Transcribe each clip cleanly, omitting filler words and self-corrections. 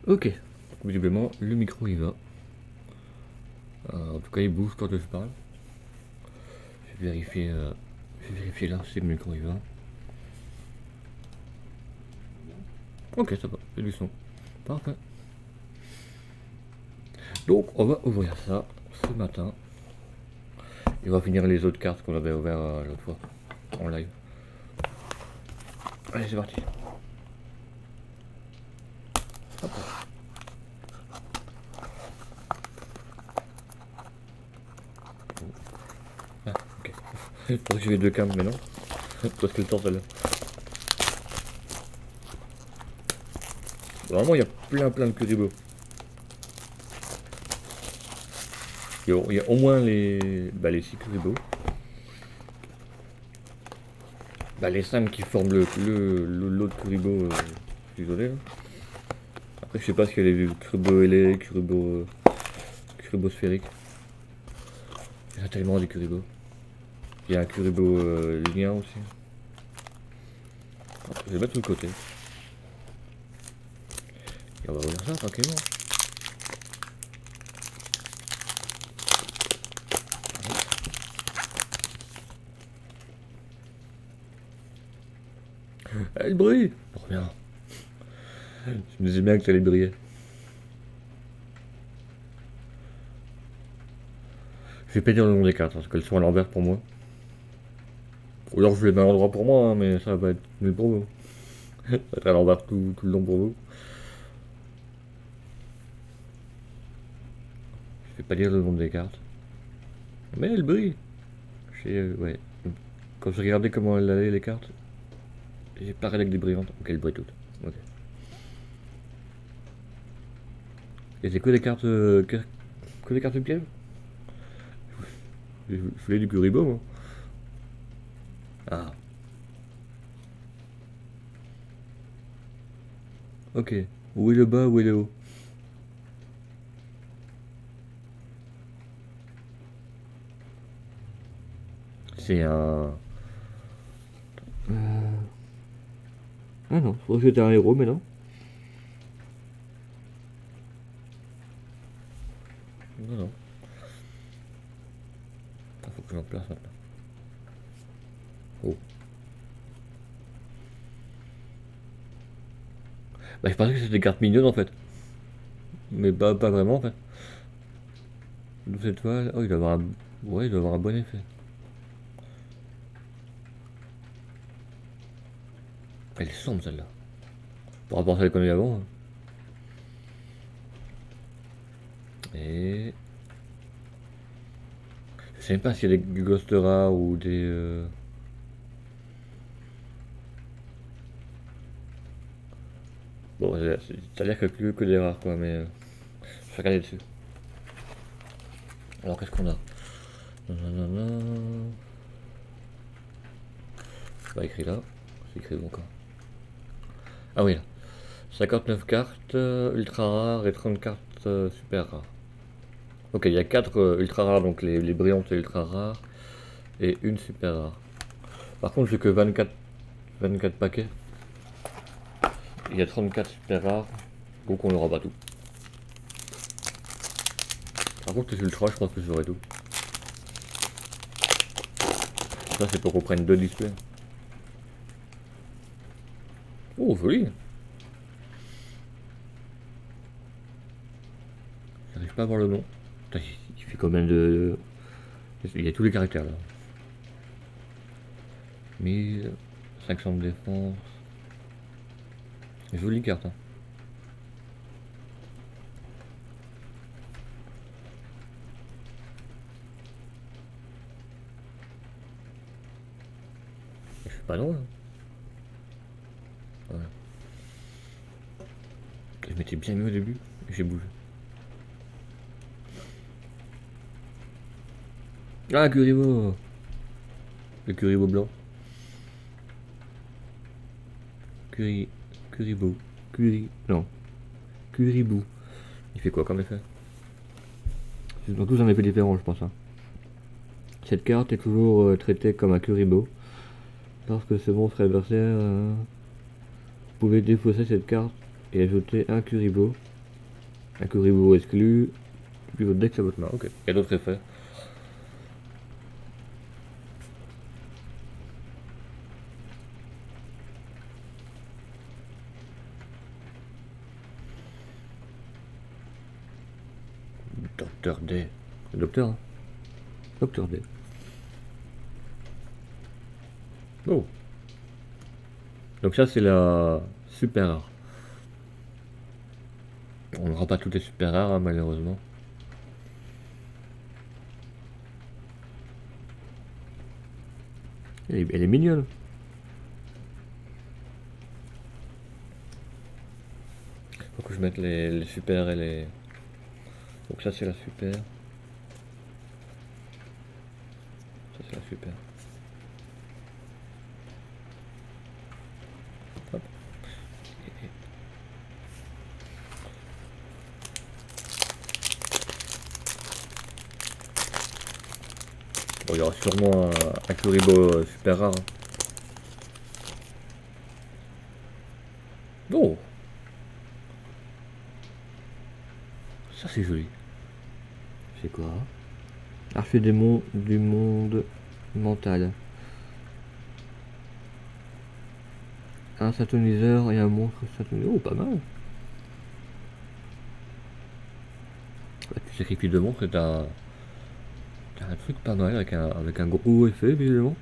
Ok, visiblement le micro il va. En tout cas il bouge quand je parle. Je vais vérifier là si le micro il va. Ok, ça va, c'est du son. Parfait. Donc on va ouvrir ça ce matin. Et on va finir les autres cartes qu'on avait ouvert l'autre fois en live. Allez, c'est parti. Hop. Ah, ok. Je pensais que j'avais deux cartes, mais non. Parce que le temps celle-là. Vraiment, il y a plein de Kuribo. Il y a au moins les 6 Kuribo. Les 5 qui forment l'autre Kuribo isolé. Là. Après, je sais pas s'il y a les Kuribo ailés, Kuribo sphériques. Il y a tellement des Kuribo. Il y a un Kuribo linéaire aussi. Je vais mettre sur le côté. Et on va ouvrir ça tranquillement. Elle brille. Trop bien. Je me disais bien que ça allait briller. Je vais pas dire le nom des cartes parce qu'elles sont à l'envers pour moi. Ou alors je les mets à l'endroit pour moi, hein, mais ça va être nul pour vous. Ça va être à l'envers tout le long pour vous. Je vais pas dire le nom des cartes. Mais elle brille. Ouais. Quand j'ai regardé comment elle allait les cartes, j'ai pareil avec des brillantes. Ok, elles brillent toutes. Ok. Et c'est que des cartes. Que des cartes pièges. Je voulais du Kuribo, moi. Ah. Ok. Où est le bas, où est le haut? C'est un. Ah non, je crois que c'était un héros, mais non. Non, non. Ah, faut que je m'en place maintenant. Oh. Je pensais que c'était des cartes mignonnes en fait. Mais pas vraiment en fait. 12 étoiles. Oh, il doit avoir un. Ouais, il doit avoir un bon effet. Elle est sombre celle-là. Par rapport à celle qu'on a eu avant. Hein. Et. Je sais même pas s'il y a des ghosts rares ou des. Bon, ça a l'air que des rares quoi, mais. Je vais regarder dessus. Alors qu'est-ce qu'on a? Nanana. C'est pas écrit là. C'est écrit où encore? Ah oui là. 59 cartes ultra rares et 30 cartes super rares. Ok, il y a 4 ultra rares, donc les brillantes et ultra rares, et une super rare. Par contre, j'ai que 24 paquets. Il y a 34 super rares, donc on n'aura pas tout. Par contre, les ultra, je pense que j'aurai tout. Ça, c'est pour qu'on prenne 2 displays. Oh, joli! J'arrive pas à voir le nom. Putain, il fait combien de. Il y a tous les caractères là. 1500 de défense. Jolie carte. Hein. Je suis pas loin. Ouais. Je m'étais bien mis au début et j'ai bougé. Ah, Kuribo! Le Kuribo blanc. Kuribo. Non. Kuribo. Il fait quoi comme effet? Ils ont tous un effet différent, je pense. Hein. Cette carte est toujours traitée comme un Kuribo. Lorsque ce monstre adversaire, vous pouvez défausser cette carte et ajouter un Kuribo Un Kuribo exclu. Puis votre deck, c'est votre main. Ok. Il y a d'autres effets. Docteur D. Le docteur, hein. Docteur D. Oh. Donc ça, c'est la super rare. On n'aura pas toutes les super rares, hein, malheureusement. Elle est mignonne. Faut que je mette les super et les... Donc ça, c'est la super. Ça, c'est la super. Hop. Bon, il y aura sûrement un Kuribo super rare. Hein. Oh, ça c'est joli. C'est quoi? Archidémon du monde mental. Un synthoniseur et un monstre synthoniseur. Oh, pas mal. Bah, tu sacrifies deux monstres et t'as un truc pas mal avec un gros effet, visiblement.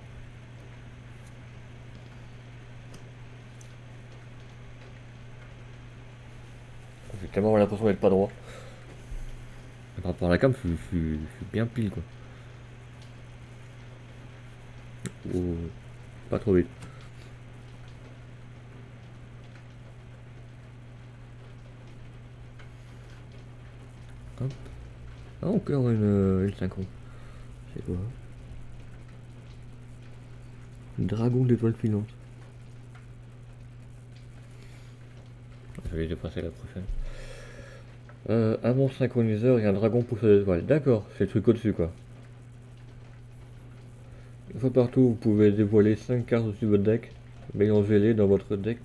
J'ai tellement l'impression d'être pas droit. Par rapport à la cam, je suis bien pile quoi. Oh, pas trop vite. Hop. Ah, encore une synchro. C'est quoi? Dragon d'étoile filante. Je vais dépasser la prochaine. Un monstre synchroniseur et un dragon pousseur d'étoiles. D'accord, c'est le truc au-dessus quoi. Une fois partout, vous pouvez dévoiler 5 cartes au-dessus de votre deck. Mélangez-les dans votre deck.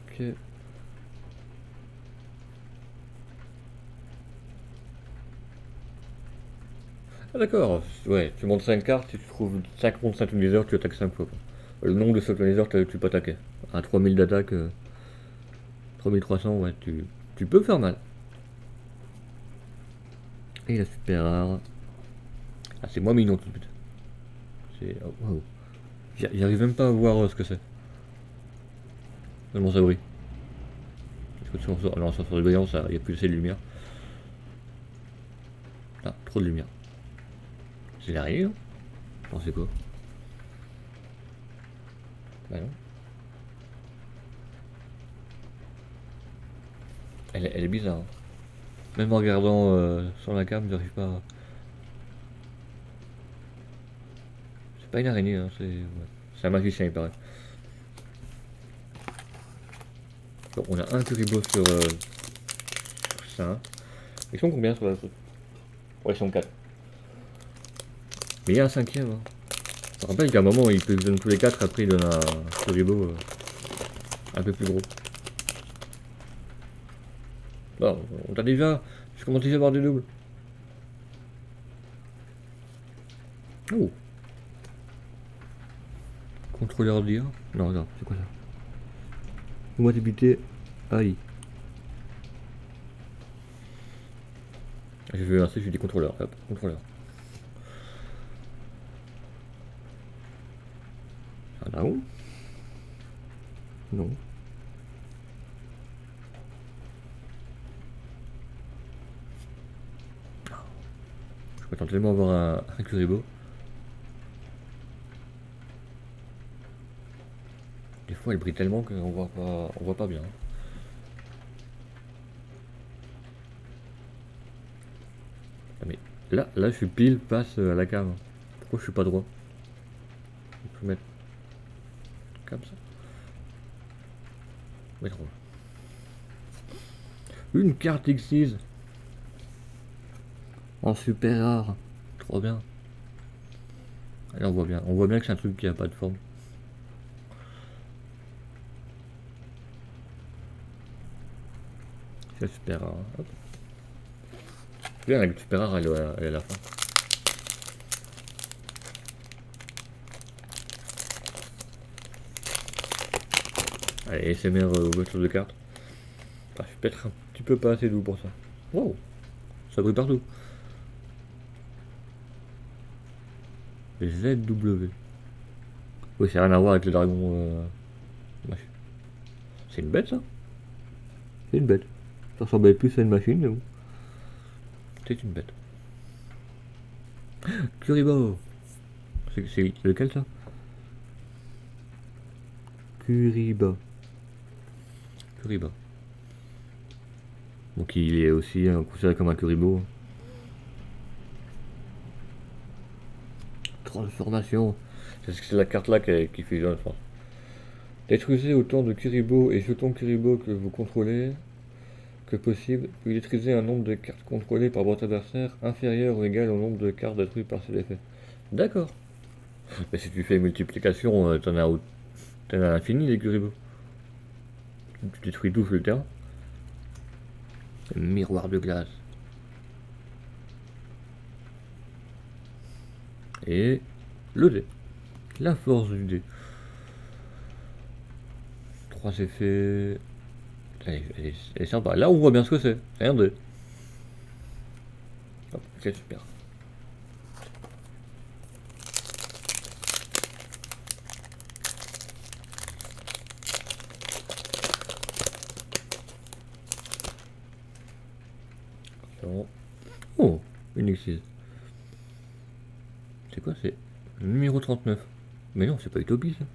Ah d'accord, ouais, tu montes 5 cartes, si tu trouves 5 monstres synchroniseurs, tu attaques 5 fois. Quoi. Le nombre de synchroniseurs, tu peux attaquer. À 3000 d'attaque, 3300, ouais, tu peux faire mal. Et la super rare. Ah, c'est moins mignon tout de suite. C'est. Oh, wow. J'arrive même pas à voir ce que c'est. Tellement ça brille. Non, sur le brillant, il n'y a plus assez de lumière. Ah, trop de lumière. C'est l'arrivée, hein? Non, c'est quoi? Bah non. Elle est bizarre. Hein. Même en regardant sur la cam, j'arrive pas à... C'est pas une araignée, hein, c'est... Ouais. C'est un magicien, il paraît. Bon, on a un Kuribo sur 5. Ils sont combien sur la truc? Ouais, ils sont 4. Mais il y a un cinquième. Hein. Je me rappelle qu'à un moment, il donne tous les 4, après il donne un Kuribo un peu plus gros. Bon, on t'a déjà... Je commence déjà à avoir des doubles. Oh. Contrôleur d'IA. Non, non, c'est quoi ça? Moi débiter AI. J'ai vu un C, j'ai dit contrôleur. Hop, contrôleur. Un dragon? Non. Je m'attends tellement à avoir un Kuribo. Des fois, elle brille tellement qu'on voit pas bien. Ah, mais là, je suis pile face à la cam. Pourquoi je suis pas droit? Je peux mettre comme ça. Mettre une carte X6 en super rare. Trop bien. Allez, on voit bien que c'est un truc qui a pas de forme. C'est super rare. Hop. bien, la super rare, elle est à la fin. Allez, SMR ouverture de cartes. Ah, je suis peut-être un petit peu pas assez doux pour ça. Wow, ça brille partout. ZW. Oui, c'est rien à voir avec le dragon. C'est une bête ça. C'est une bête. Ça ressemblait plus à une machine, mais bon. C'est une bête. Kuribo. C'est lequel ça? Kuriba. Kuriba. Donc il est aussi considéré comme un Kuribo. Transformation. C'est la carte là qui fusionne, je pense. Détruisez autant de Kuribo et jetons Kuribo que vous contrôlez que possible, puis détruisez un nombre de cartes contrôlées par votre adversaire inférieur ou égal au nombre de cartes détruites par cet effet. D'accord. Mais si tu fais multiplication, t'en as à l'infini les Kuribo. Tu détruis tout sur le terrain. Miroir de glace. Et le dé. La force du dé. 3 effets. Elle est sympa. Là, on voit bien ce que c'est. C'est un dé. Hop, c'est super. Oh, une excise. C'est quoi? C'est numéro 39. Mais non, c'est pas Utopie ça.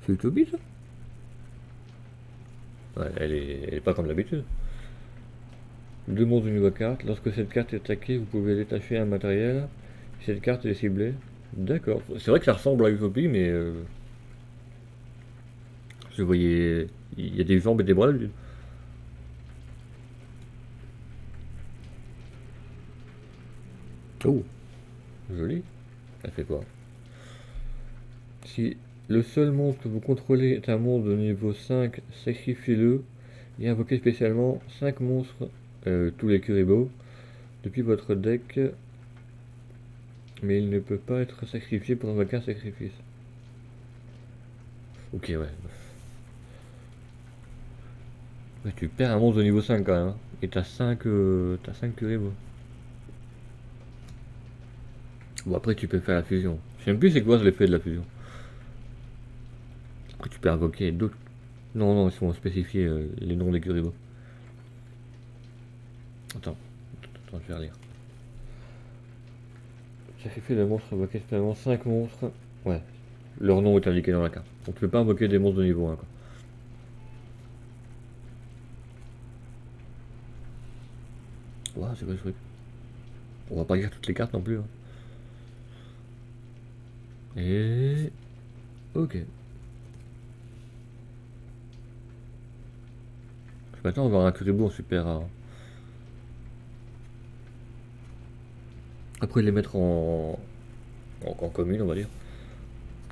C'est Utopie ça? Ouais, elle est pas comme d'habitude. Deux monstres d'une nouvelle carte. Lorsque cette carte est attaquée, vous pouvez détacher un matériel. Si cette carte est ciblée. D'accord. C'est vrai que ça ressemble à Utopie, mais je voyais. Il y a des jambes et des bras. Oh, joli. Ça fait quoi? Si le seul monstre que vous contrôlez est un monstre de niveau 5, sacrifiez-le et invoquez spécialement 5 monstres, tous les Kuribo, depuis votre deck, mais il ne peut pas être sacrifié pour invoquer un sacrifice. Ok, ouais. Ouais, tu perds un monstre de niveau 5 quand même, hein. Et t'as 5 Kuribo. Bon, après tu peux faire la fusion. Je sais même plus c'est quoi l'effet de la fusion. Après tu peux invoquer d'autres. Non, non, ils sont spécifiés les noms des Kuribo. Attends, je vais relire. Sacrifier le monstre invoqué spécialement 5 monstres. Ouais, leur nom est indiqué dans la carte. Donc tu peux pas invoquer des monstres de niveau 1 quoi. Ouah, c'est quoi ce truc? On va pas lire toutes les cartes non plus. Hein. Et... Ok. Maintenant on va avoir un Kuribo en super rare. Après les mettre en commune on va dire.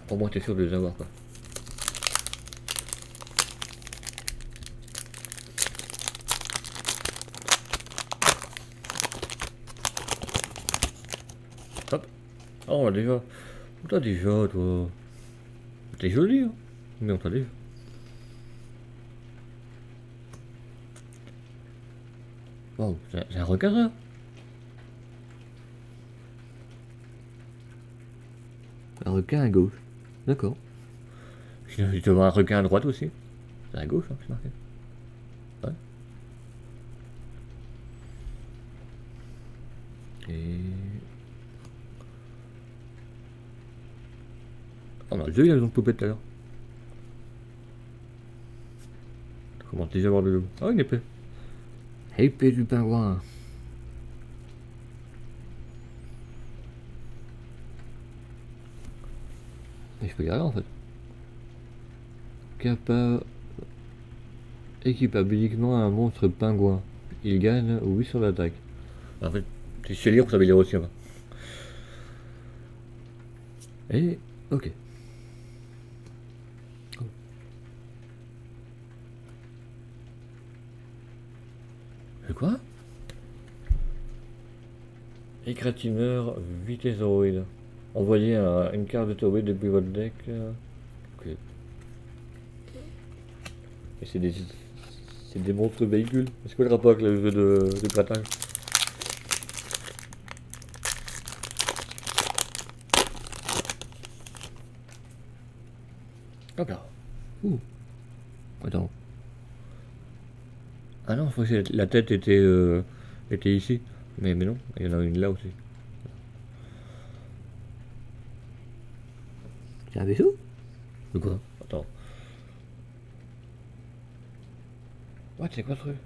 Au moins t'es sûr de les avoir quoi. Hop. Oh on l'a déjà. On t'a déjà toi. T'es joli hein. Mais on t'a déjà. Wow, c'est un requin ça. Un requin à gauche. D'accord. Il doit y avoir un requin à droite aussi. C'est à gauche, hein, c'est marqué. Ouais. Et... Oh, on a déjà eu la maison de poupée tout à l'heure. On commence déjà à voir de l'eau. Ah, une épée. Épée du pingouin. Et je peux y arriver en fait. Équipable uniquement à un monstre pingouin. Il gagne 8 sur l'attaque. En fait, si je sais lire, vous savez lire aussi. Hein. Et... Ok. C'est quoi? Égratigneur vitessoïde. Envoyez une carte de théorie depuis votre deck. Ok. Et c'est des monstres véhicules. Est-ce que le rapport avec le jeu de grattage? Hop là. Ouh. Attends. Ah non, je croyais que la tête était ici. Mais non, il y en a une là aussi. C'est un vaisseau? De quoi? Attends. Ouais, c'est quoi ce truc?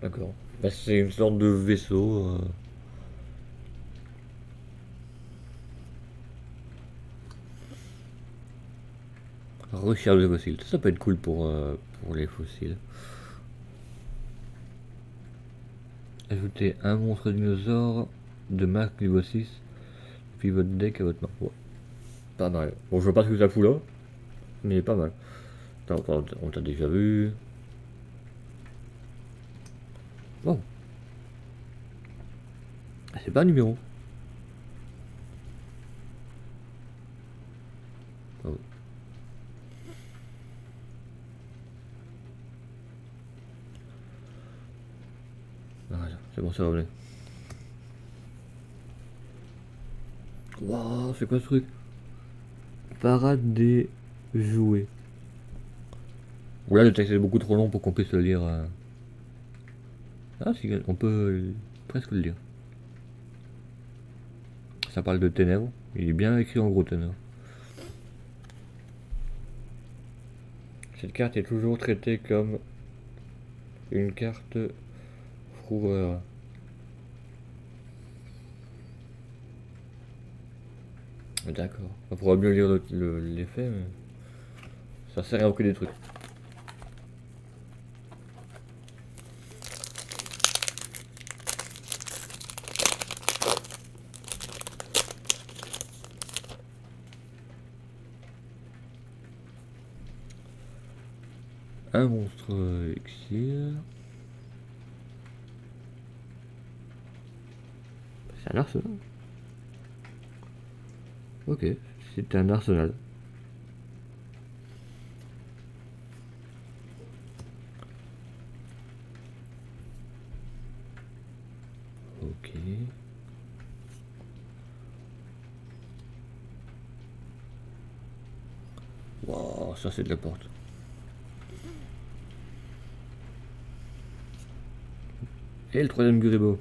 D'accord. Bah, c'est une sorte de vaisseau. Recharge de fossiles. Ça peut être cool pour les fossiles. Ajoutez un monstre dinosaure de marque niveau 6 puis votre deck à votre main. Ouais. Pas mal. Bon, je vois pas ce que ça fout là, mais pas mal. Attends, on t'a déjà vu. Bon. Ah, c'est pas un numéro. Oh. Voilà, c'est bon, ça revenait. Waouh, c'est quoi ce truc? Parade des jouets. Là, le texte est beaucoup trop long pour qu'on puisse le lire. Ah, si, on peut presque le lire. Ça parle de ténèbres. Il est bien écrit en gros ténèbres. Cette carte est toujours traitée comme une carte fourreur. D'accord. On pourra mieux lire l'effet, mais ça sert à rien que des trucs. Un monstre exil. C'est un arsenal. Ok, c'est un arsenal. Ok. Wow, ça c'est de la porte. Et le troisième Guribo.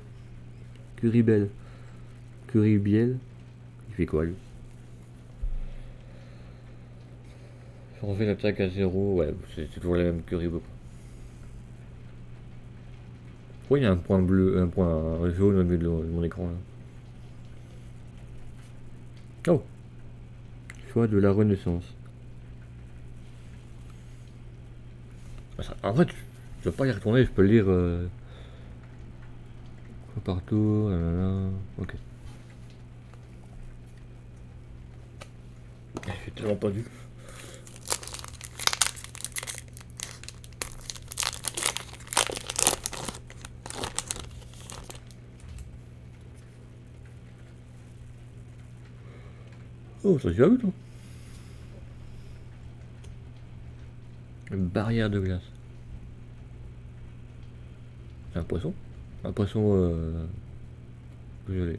Curibel. Curibiel. Il fait quoi lui? Changer l'attaque à 0, ouais, c'est toujours la même Kuribo. Pourquoi il y a un point bleu, un point jaune au milieu de mon écran là? Oh! Choix de la Renaissance. En fait, je peux pas y retourner, je peux le lire partout, nanana. Ok. J'ai tellement pas vu. Oh, ça s'y va, toi. Une barrière de glace. C'est un poisson? Un poisson gelé.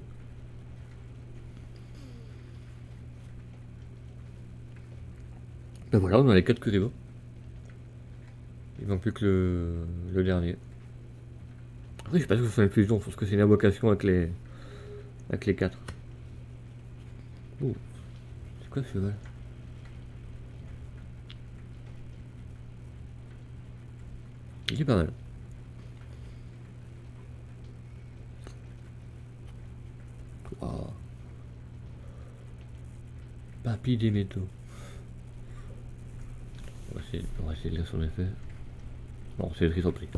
Ben voilà, on a les 4 Kuribo. Il manque plus que le dernier. Après, je sais pas ce que c'est une fusion, je pense que c'est une invocation avec les 4. Ouh, c'est quoi ce cheval? Il est pas mal. Wow. Papy des métaux. On va essayer de lire son effet. Non, c'est écrit sur le prix.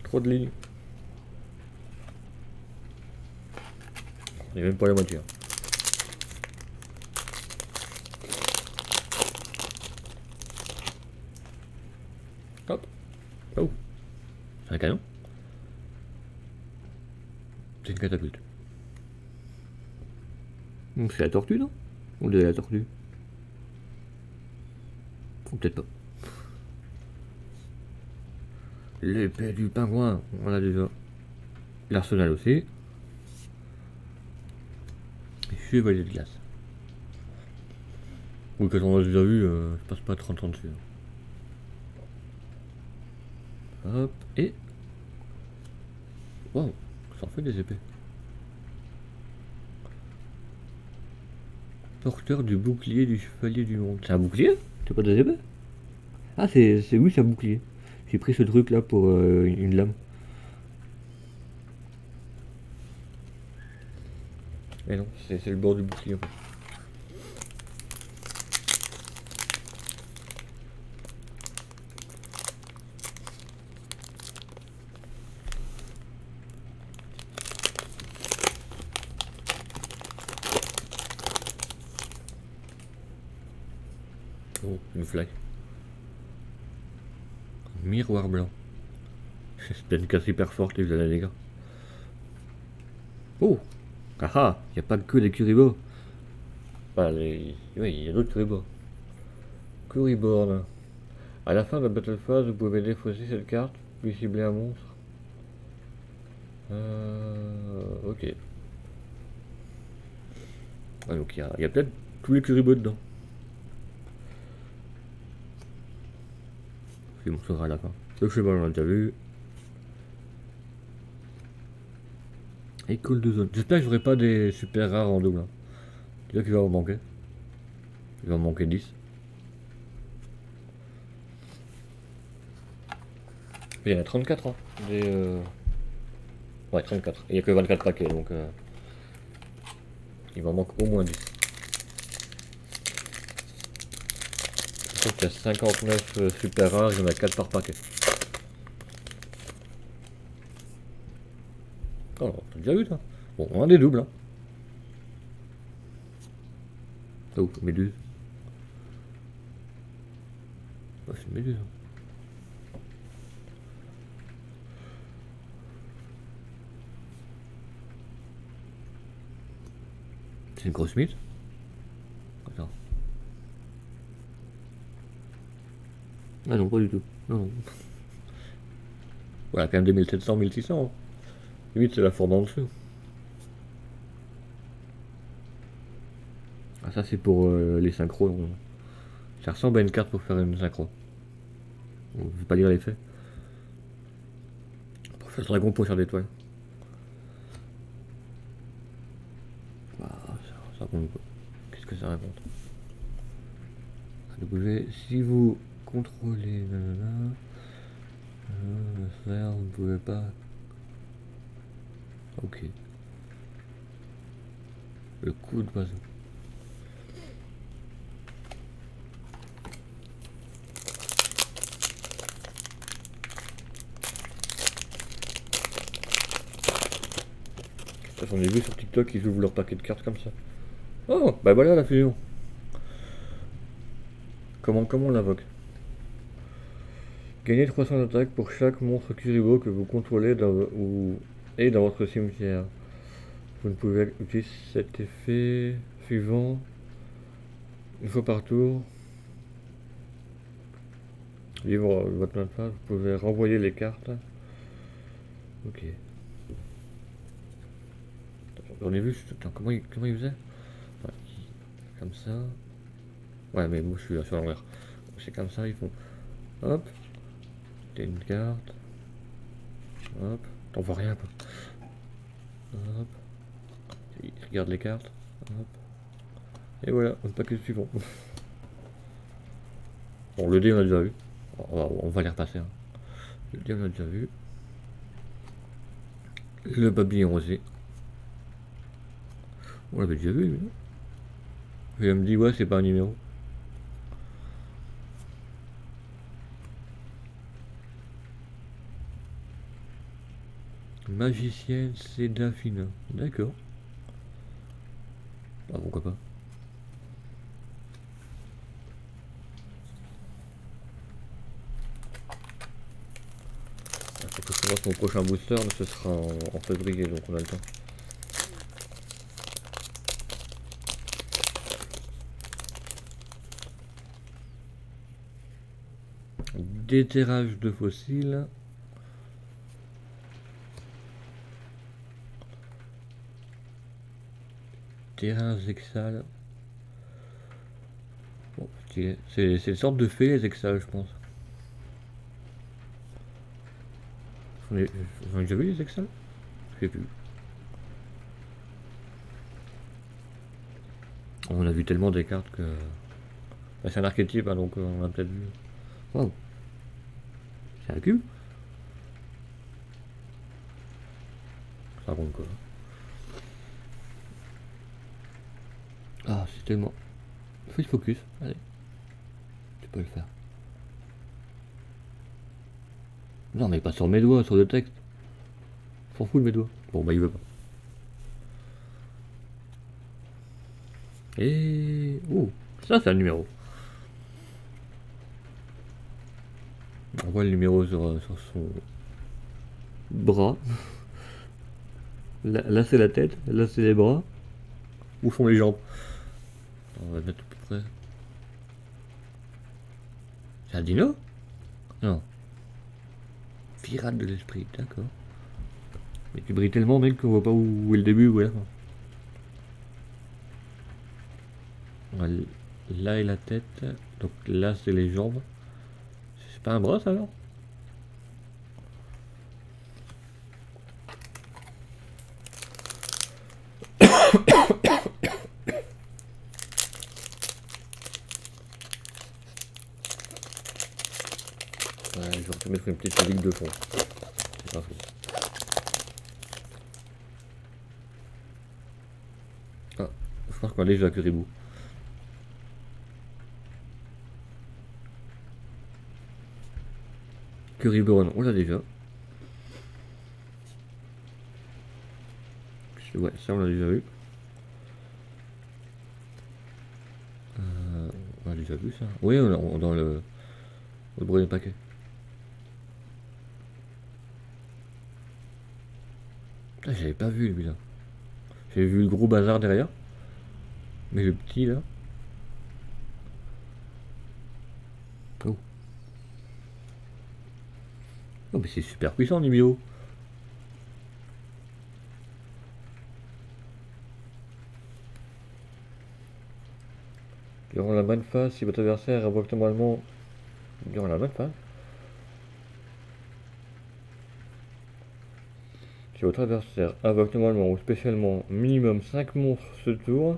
Trop de lignes. Il n'y a même pas la moitié. Hop. Oh. C'est un canon. C'est une catapulte. C'est la tortue, non? On dirait la tortue. Ou peut-être pas. L'épée du pingouin, on l'a déjà. L'arsenal aussi. Chevalier de glace. Oui, quand on a déjà vu, je passe pas 30 ans dessus. Hop, et... Wow, ça en fait des épées. Porteur du bouclier du chevalier du monde. C'est un bouclier? C'est pas des épées? Ah, oui, c'est un bouclier. J'ai pris ce truc là pour une lame. Mais non, c'est le bord du bouclier en fait. Oh, une fly. Miroir blanc. C'est une casse hyper forte, les les gars. Oh! Ah ah! Y a pas que des Kuribo. Enfin, oui, il y a d'autres Kuribo. Kuriborn. À la fin de la Battle Phase, vous pouvez défausser cette carte, puis cibler un monstre. Ok. Ah, donc il y a peut-être tous les Kuribo dedans. Je m'en souviendrai à la fin. Le cheval, on l'a déjà vu. École de zone. J'espère que j'aurai pas des super rares en double. Hein. Tu vois qu'il va en manquer. Il va en manquer 10. Il y en a 34 hein. Ouais, 34. Il n'y a que 24 paquets donc il m'en manque au moins 10. Je trouve qu'il y a 59 super rares, il y en a 4 par paquet. Oh, t'as déjà vu ça? Bon, on a des doubles. Hein. Oh, méduse. Oh, c'est une méduse. Hein. C'est une grosse mythe. Attends. Ah non, pas du tout. Non. Voilà, quand même 2700, 1600. Hein. Limite, c'est la forme en dessous. Ah, ça, c'est pour les synchros. Ça ressemble à une carte pour faire une synchro. Bon, je vais pas lire les faits. Pour faire le dragon pour faire des toiles. Ah, ça raconte quoi? Qu'est-ce que ça raconte? W, si vous contrôlez le faire, vous ne pouvez pas. Ok. Le coup d'oiseau. J'en ai vu sur TikTok, ils ouvrent leur paquet de cartes comme ça. Oh, bah voilà la fusion. Comment on l'invoque? Gagnez 300 d'attaque pour chaque monstre Kuribo que vous contrôlez dans votre cimetière. Vous ne pouvez utiliser cet effet suivant une fois par tour. Vivre votre main de face, vous pouvez renvoyer les cartes. Ok. J'en ai vu, attends, comment il faisait? Ouais, comme ça. Ouais, mais moi je suis sur l'envers. C'est comme ça, ils font. Hop. T'as une carte. Hop. T'en vois rien quoi. Hop. Regarde les cartes. Hop. Et voilà, le paquet suivant. Bon, le dé on a déjà vu. On va les repasser. Hein. Le dé on a déjà vu. Le babillon aussi. On l'avait déjà vu, non? Et elle me dit, ouais, c'est pas un numéro. Magicienne Sédafina. D'accord. Ah, pourquoi pas. Il faut savoir que mon prochain booster, ce sera en février, donc on a le temps. Déterrage de fossiles. Terrain Zexal. Bon, c'est une sorte de fée les Zexal, je pense. J'en ai déjà vu les Zexal? Je sais plus. On a vu tellement des cartes que. Bah, c'est un archétype, hein, donc on a peut-être vu. Waouh! C'est un cube? Ça raconte quoi? Ah, c'est tellement. Faut le focus, allez. Tu peux le faire. Non, mais pas sur mes doigts, sur le texte. S'en fout de mes doigts. Bon, bah, il veut pas. Et. Oh, ça, c'est un numéro. On voit le numéro sur son bras. Là c'est la tête, là c'est les bras. Où sont les jambes? On va mettre à peu près. C'est un dino? Non. Pirate de l'esprit, d'accord. Mais tu brilles tellement, mec, qu'on voit pas où est le début, où est la fin. Là est la tête, donc là c'est les jambes. C'est pas un bras ça alors? Ouais, je vais te mettre une petite musique de fond. C'est pas fou. Ah, je pense qu'on a déjà Curibou. Curryburn, on l'a déjà. Ouais, ça on l'a déjà vu. On a déjà vu ça. Oui, dans le premier paquet. Putain, j'avais pas vu lui là. J'ai vu le gros bazar derrière. Mais le petit là. Oh. Oh mais c'est super puissant Nimio. Durant la bonne phase, si votre adversaire invoque normalement. Durant la bonne phase. Si votre adversaire invoque normalement ou spécialement minimum 5 monstres ce tour,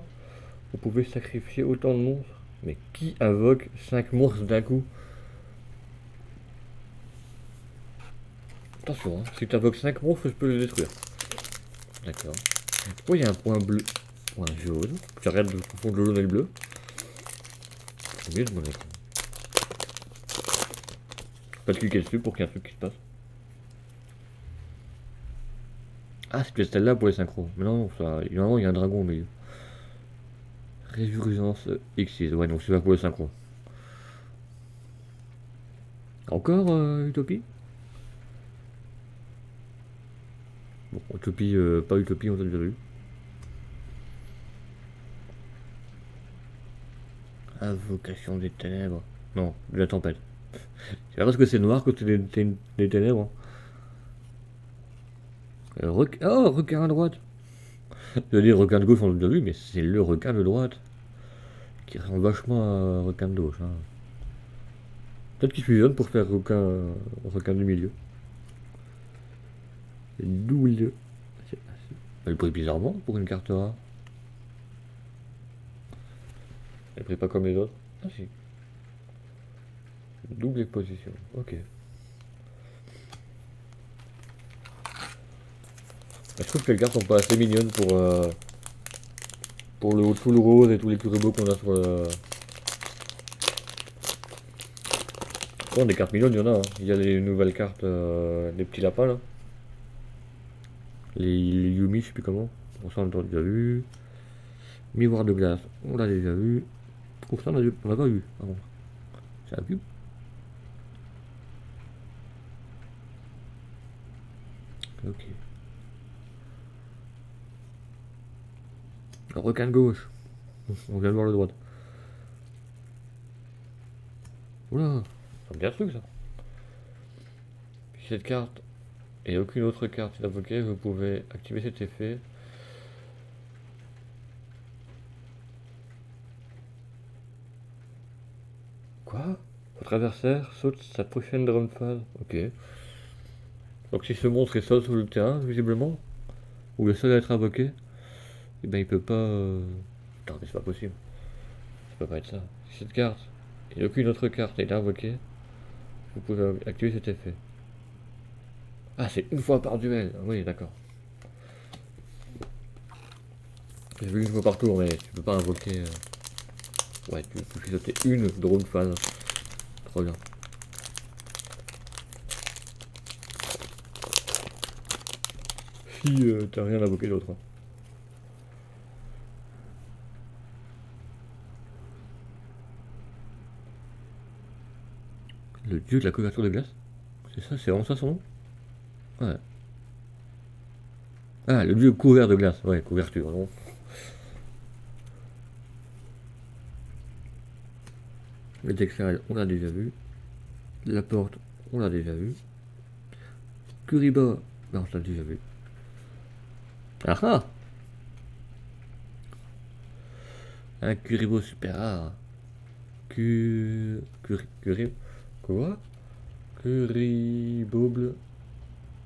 vous pouvez sacrifier autant de monstres. Mais qui invoque 5 monstres d'un coup? Attention, hein, si tu invoques 5 monstres, je peux les détruire. D'accord. Pourquoi il y a un point bleu? Point jaune. J'arrête de confondre le jaune et le bleu. C'est mieux de mon écran. Pas de cliquer dessus pour qu'il y ait un truc qui se passe. Ah, c'est peut-être celle-là pour les synchros. Mais non, ça. Normalement, il y a un dragon au milieu. Résurgence X6. Ouais, donc c'est pas pour les synchros. Encore Utopie? Bon, Utopie, pas Utopie, on a déjà vu. Invocation des ténèbres. Non, de la tempête. C'est pas parce que c'est noir que c'est des ténèbres. Oh, requin à droite. Je veux dire requin de gauche, on l'a déjà vu, mais c'est le requin de droite. Qui ressemble vachement à requin de gauche. Hein. Peut-être qu'il fusionne pour faire requin du milieu. Double. Elle brille bizarrement pour une carte rare. Elle brille pas comme les autres. Ah si. Double exposition. Ok. Je trouve que les cartes sont pas assez mignonnes pour tout le rose et tous les curibos qu'on a sur le. Bon, des cartes mignonnes, il y en a. Hein. Il y a les nouvelles cartes, les petits lapins là. Les Yumi, je sais plus comment. Pour ça, on l'a déjà vu. Miroir de glace, on l'a déjà vu. Pour ça, on l'a pas vu. Ah bon. C'est un cube. Ok. Le requin de gauche. On vient de voir le droite. Oula, ça me dit un truc ça. Puis cette carte et aucune autre carte d'invoquer, vous pouvez activer cet effet. Quoi? Votre adversaire saute sa prochaine drone phase. Ok. Donc si ce monstre est seul sur le terrain, visiblement, ou le seul à être invoqué, eh ben il peut pas... Putain mais c'est pas possible. Ça peut pas être ça. Si cette carte et aucune autre carte est invoquée, vous pouvez activer cet effet. Ah c'est une fois par duel. Oui d'accord. J'ai vu une fois par tour mais tu peux pas invoquer... Ouais tu peux sauter une drone phase. Trop bien. Si t'as rien invoqué d'autre. Hein. Le dieu de la couverture de glace? C'est ça, c'est vraiment ça son nom? Ouais. Ah, le dieu couvert de glace, ouais, couverture, non? Le Dexterel, on l'a déjà vu. La porte, on l'a déjà vu. Kuriba, non, on l'a déjà vu. Ah ah! Un Kuribo super rare. Quoi? Kuriboble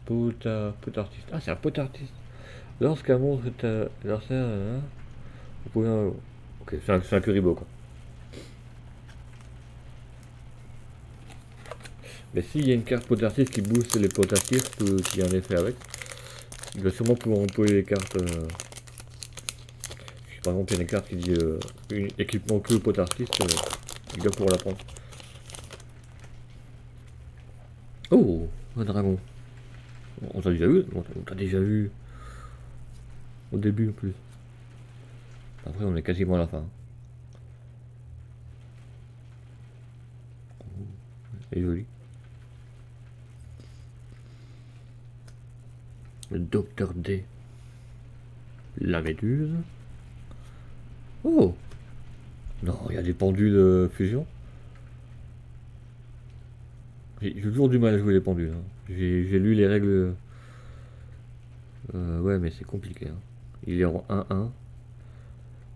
pot artiste. Ah, c'est un pot artiste. Lorsqu'un monstre est à l'adversaire, vous pouvez. Ok, c'est un Kuribo quoi. Mais s'il y a une carte pot artiste qui booste les pot artistes ou qui a un effet avec, il va sûrement pouvoir employer les cartes. Par exemple, il y a une carte qui dit équipement que pot artiste, il doit pouvoir la prendre. Oh, un dragon. On t'a déjà vu? On t'a déjà vu au début en plus. Après, on est quasiment à la fin. C'est joli. Le docteur D. La méduse. Oh! Non, il y a des pendules fusion. J'ai toujours du mal à jouer les pendules. Hein. J'ai lu les règles. Ouais, mais c'est compliqué. Hein. Il est en 1-1.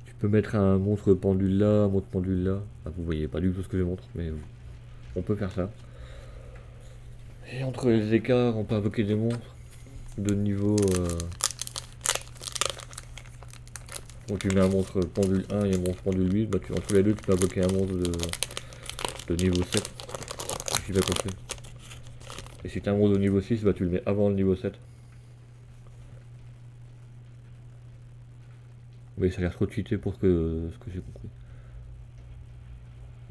Tu peux mettre un monstre pendule là, un monstre pendule là. Ah, vous voyez pas du tout ce que je montre, mais on peut faire ça. Et entre les écarts, on peut invoquer des monstres de niveau. Bon, tu mets un monstre pendule 1 et un monstre pendule 8, bah, entre les deux, tu peux invoquer un monstre de niveau 7. Si j'ai bien compris. Et si t'as un monstre de niveau 6, bah, tu le mets avant le niveau 7. Mais ça a l'air trop cheaté pour ce que j'ai compris.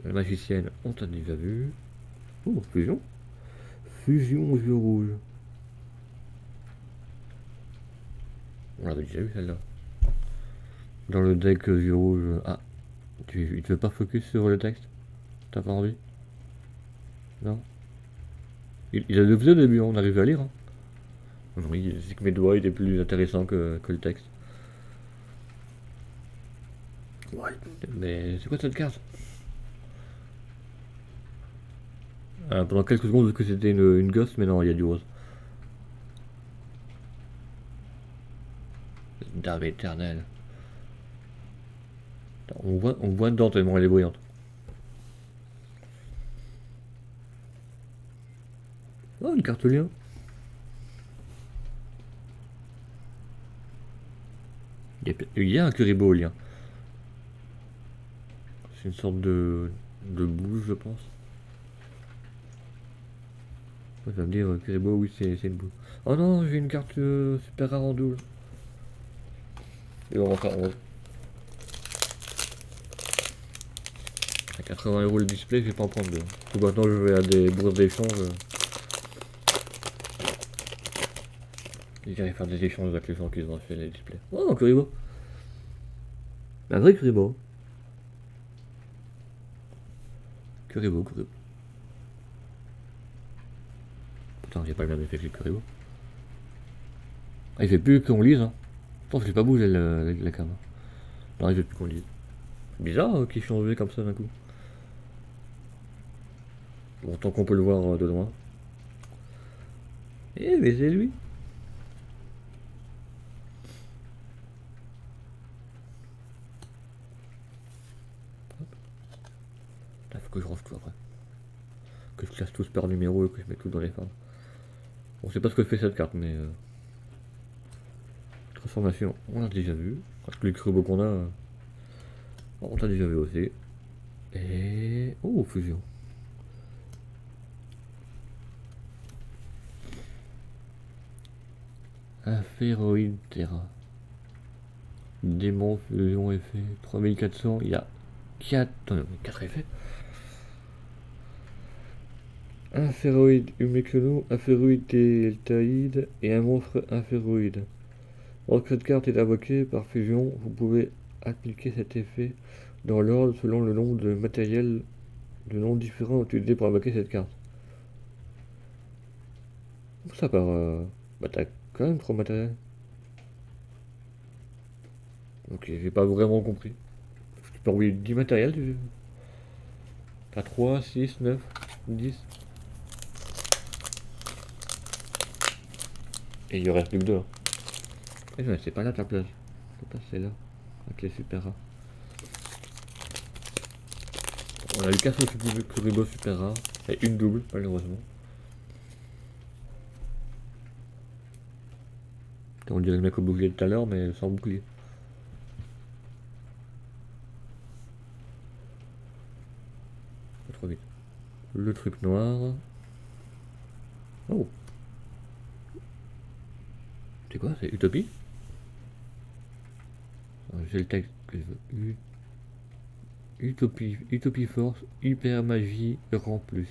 La magicienne, on t'a déjà vu. Oh, fusion. Fusion aux yeux rouges. On l'avait déjà vu celle-là. Dans le deck yeux rouges. Ah, il te fait pas focus sur le texte? T'as pas envie? Non? Il a le au début, on arrive à lire. Hein. Oui, c'est que mes doigts étaient plus intéressants que le texte. Ouais, mais c'est quoi cette carte? Pendant quelques secondes, vu que c'était une gosse, mais non, il y a du rose. Dame éternelle. On voit dedans tellement elle est bruyante. Oh, une carte lien. Il y a un Kuribo au lien. C'est une sorte de bouse, je pense. Ça va me dire Kuribo, oui, c'est une bouse. Oh non, j'ai une carte super rare en double. Et on va faire 11. À 80 € le display, je vais pas en prendre deux. Donc maintenant, je vais à des bourses d'échange. J'irai faire des échanges avec les gens qui ont fait les displays. Oh, un Kuribo. Un vrai Kuribo. Kuribo. Putain, j'ai pas le même effet que le Kuribo. Ah, il fait plus qu'on lise, hein. Attends, je l'ai pas bougé la cam. Non, il fait plus qu'on lise. Bizarre qu'il change comme ça d'un coup. Bon, tant qu'on peut le voir de loin. Eh, mais c'est lui. Là, faut que je range tout après. Que je classe tous par numéro et que je mette tout dans les phares. On sait pas ce que fait cette carte, mais... transformation, on l'a déjà vu. Parce que les crubos qu'on a... on l'a déjà vu aussi. Et... oh, fusion. Aphéroïde Terra. Démon, fusion, effet. 3400, il y a 4... attends, 4 effets. Aphéroïde Humexono, Aphéroïde Deltaïde et un monstre Aphéroïde. Lorsque cette carte est invoquée par fusion, vous pouvez appliquer cet effet dans l'ordre selon le nombre de matériels de noms différents utilisés pour invoquer cette carte. Ça part... bah t'as quand même 3 matériels. Ok, j'ai pas vraiment compris. Tu peux envoyer 10 matériels, tu... t'as 3, 6, 9, 10. Et il y reste plus que 2. Et ouais, c'est pas là ta place. Ta place c'est là. Avec les super rares. On a eu 4 Kuribo super rares. Et une double, malheureusement. On dirait le mec au bouclier de tout à l'heure, mais sans bouclier. Pas trop vite. Le truc noir. Oh. C'est quoi? C'est Utopie? J'ai le texte que je veux. Utopie Force, Hyper Magie, rang plus.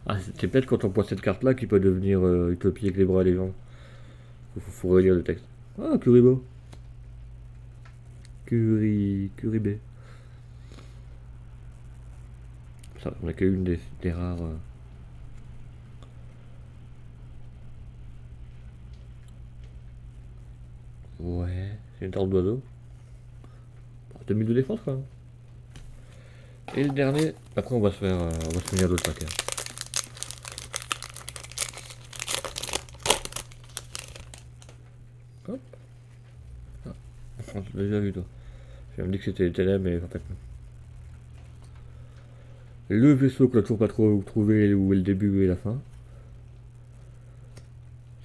Ah, c'est peut-être quand on pointe cette carte là qu'il peut devenir Utopie avec les bras et les jambes. Faut relire le texte. Ah, Kuribo. Curibé. Ça, on a qu'une des rares. Ouais, c'est une tarte d'oiseau. 2000 de défense quoi. Et le dernier, après on va se faire, on va se finir d'autres paquets. Hop. Ah, on l'a déjà vu toi. Je me dis que c'était les ténèbres, mais en fait non. Le vaisseau qu'on a toujours pas trop trouvé où est le début et la fin.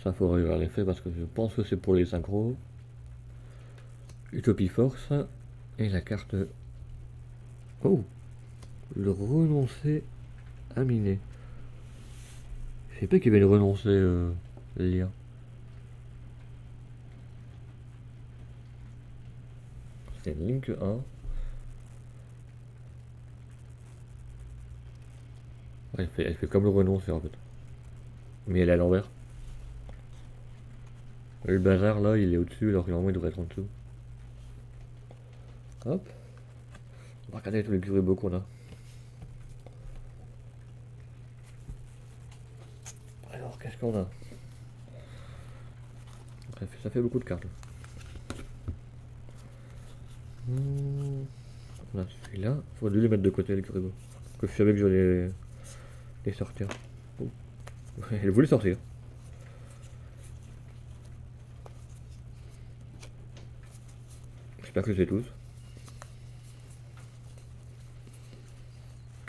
Ça faut regarder l'effet parce que je pense que c'est pour les synchros. Utopie Force. Et la carte. Oh, le renoncer à miner. Je sais pas qu'il va le renoncer lien. C'est Link 1. Ouais, elle fait comme le renoncer en fait. Mais elle est à l'envers. Le bazar là il est au-dessus alors que normalement il devrait être en dessous. Hop. On va regarder tous les Kuribo qu'on a. Alors qu'est-ce qu'on a? Ça fait beaucoup de cartes. On a celui-là. Faudrait dû les mettre de côté les Kuribo. Que je savais que j'allais les sortir. Oh. Elle voulait sortir. J'espère que je les ai tous.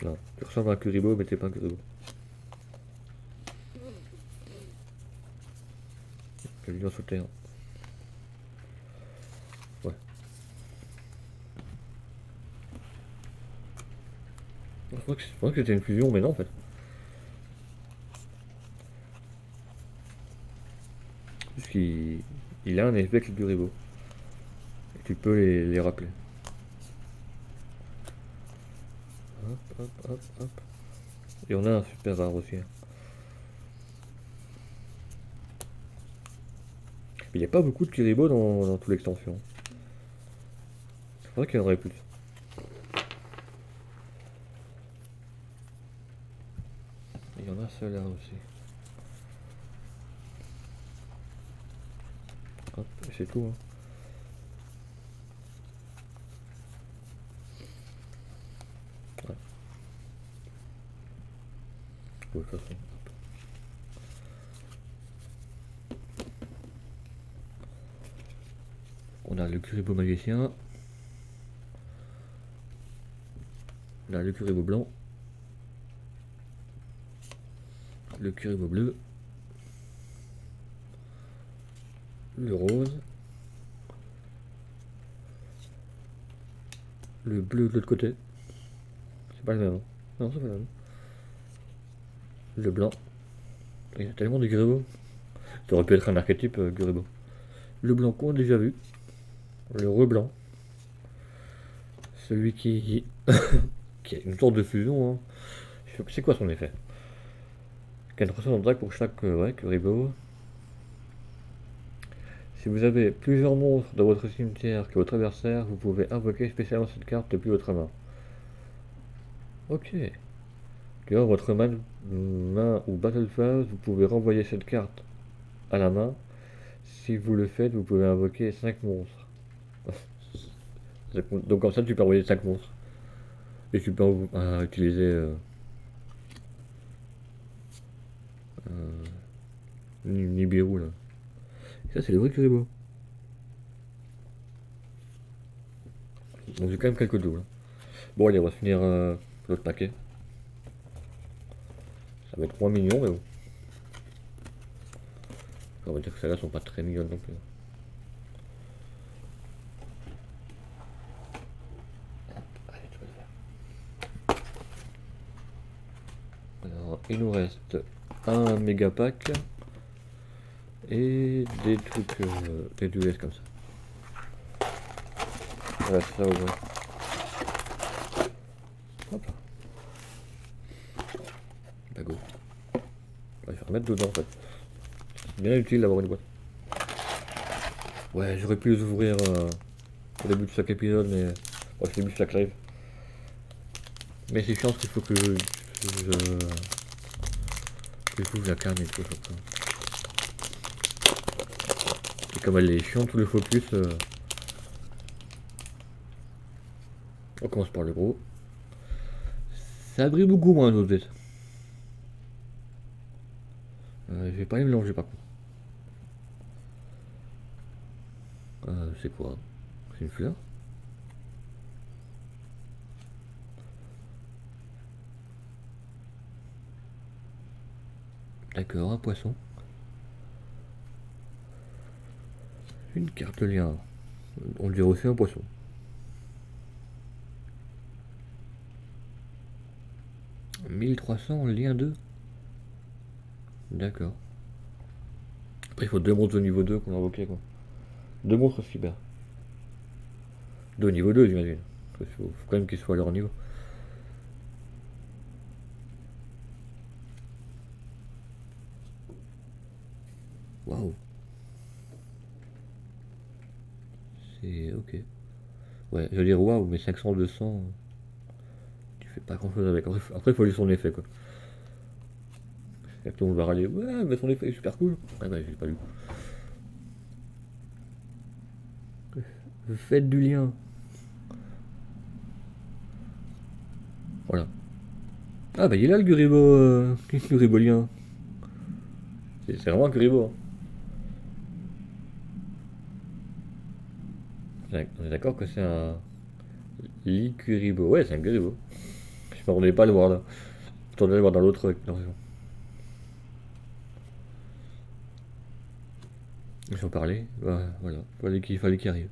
Non, tu ressembles à un Kuribo mais t'es pas un Kuribo. Je vais en sauter un. Ouais. Je crois que c'était une fusion mais non en fait. Parce qu'il a un effet avec le Kuribo. Et tu peux les rappeler. Hop, hop, hop, hop. Et on a un super rare aussi. Hein. Il n'y a pas beaucoup de Kuribo dans toute l'extension. Je crois qu'il y en aurait plus. Il y en a ceux-là aussi. Hop, c'est tout. Hein. Ouais. De toute façon. On a le Kuribo magicien. On a le Kuribo blanc. Le Kuribo bleu. Le rose. Le bleu de l'autre côté. C'est pas le même. Hein. Non, c'est pas le même. Le blanc. Il y a tellement de Kuribo. Ça aurait pu être un archétype Kuribo. Le blanc qu'on a déjà vu. Le reblanc. Celui qui... qui a une sorte de fusion. Hein. C'est quoi son effet? 400 d'attaque pour chaque ouais, Kuribo. Si vous avez plusieurs monstres dans votre cimetière que votre adversaire, vous pouvez invoquer spécialement cette carte depuis votre main. Ok. Durant votre main ou battle phase, vous pouvez renvoyer cette carte à la main. Si vous le faites, vous pouvez invoquer 5 monstres. Donc comme ça, tu peux envoyer 5 monstres. Et tu peux utiliser Nibiru là. Et ça, c'est le vrai Kuribo. Donc j'ai quand même quelques doubles. Bon, allez, on va finir l'autre paquet. Ça va être moins mignon, mais bon. On va dire que celles-là sont pas très mignonnes non plus. Allez, tu vas le faire. Alors, il nous reste un méga pack et des trucs, des duels comme ça. Voilà, ça au moins. Hop là. Bah go. Je vais remettre dedans en fait. C'est bien utile d'avoir une boîte. Ouais, j'aurais pu les ouvrir au début de chaque épisode, mais au début de chaque live. Mais c'est chiant parce qu'il faut que je ouvre la canne et tout ça. Et comme elle est chiante, tout le focus. On commence par le gros. Ça brille beaucoup moins nos têtes. Je vais pas les mélanger par contre. C'est quoi? C'est une fleur? D'accord, un poisson. Une carte lien. On dirait aussi un poisson. « 1300 lien 2. D'accord. Après il faut 2 monstres de niveau 2 qu'on a invoqué quoi. 2 monstres cyber. 2 niveau 2 j'imagine. Il faut quand même qu'ils soient à leur niveau. Waouh. C'est ok. Ouais, je veux dire waouh, mais 500, 200, tu fais pas grand chose avec. Après il faut lui son effet quoi. Et tout le monde va râler, ouais, mais son effet est super cool. Ah bah, j'ai pas lu. Faites du lien. Voilà. Ah bah il est là le Kuribo, Kuribo lien. C'est vraiment un Kuribo. Hein. On est d'accord que c'est un Kuribo. Ouais, c'est un Kuribo. Je m'attendais pas à le voir là. Je m'attendais à le voir dans l'autre version. J'en parlais, bah, voilà, il fallait qu'il arrive.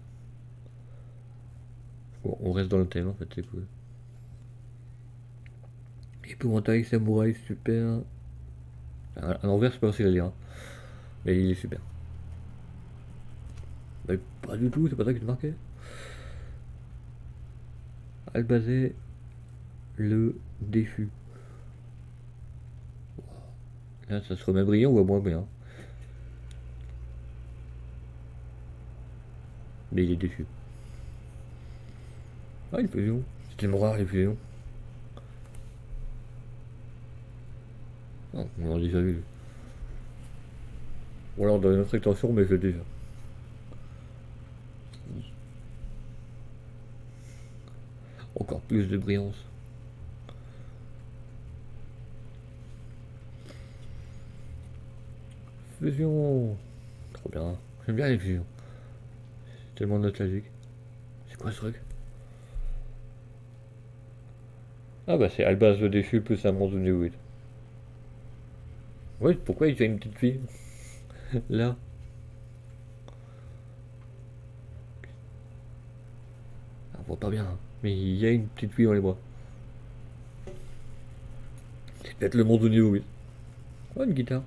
Bon, on reste dans le thème en fait, c'est cool. Épouvantail, samouraï, super. À l'envers, c'est pas aussi le lire, hein. Mais il est super. Bah, pas du tout, c'est pas ça qui te marquait. Albazé, le déchu. Là, ça se remet brillant ou à moins bien. Mais il est déchu. Ah, une fusion. C'est tellement rare les fusions. Non, on l'a déjà vu. Ou alors dans une autre extension, mais je l'ai déjà. encore plus de brillance. Fusion. Trop bien. J'aime bien les fusions. C'est tellement nostalgique. C'est quoi ce truc? Ah bah c'est Albaz le déchu plus un monstre de New Weed. Ouais, pourquoi il y a une petite fille là? Ah, on voit pas bien, hein. Mais il y a une petite fille dans les bois. C'est peut-être le monstre de New Weed. Oh, une guitare.